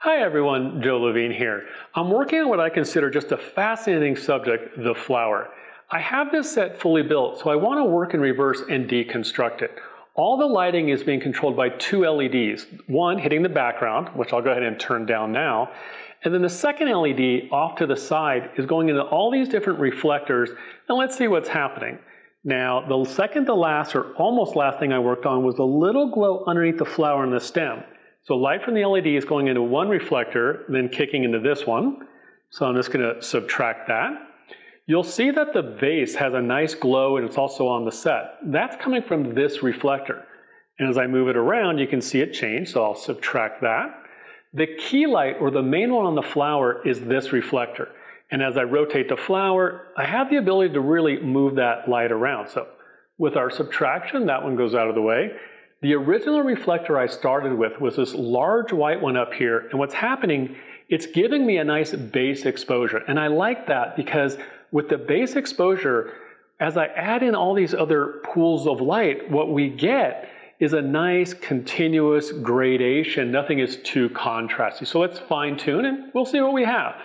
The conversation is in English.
Hi everyone, Joe Levine here. I'm working on what I consider just a fascinating subject, the flower. I have this set fully built, so I want to work in reverse and deconstruct it. All the lighting is being controlled by two LEDs, one hitting the background, which I'll go ahead and turn down now, and then the second LED off to the side is going into all these different reflectors, and let's see what's happening. Now, the second to last, or almost last thing I worked on was the little glow underneath the flower and the stem. So light from the LED is going into one reflector, then kicking into this one. So I'm just going to subtract that. You'll see that the base has a nice glow and it's also on the set. That's coming from this reflector. And as I move it around, you can see it change, so I'll subtract that. The key light, or the main one on the flower, is this reflector. And as I rotate the flower, I have the ability to really move that light around. So with our subtraction, that one goes out of the way. The original reflector I started with was this large white one up here, and what's happening, it's giving me a nice base exposure. And I like that because with the base exposure, as I add in all these other pools of light, what we get is a nice continuous gradation. Nothing is too contrasty. So let's fine tune and we'll see what we have.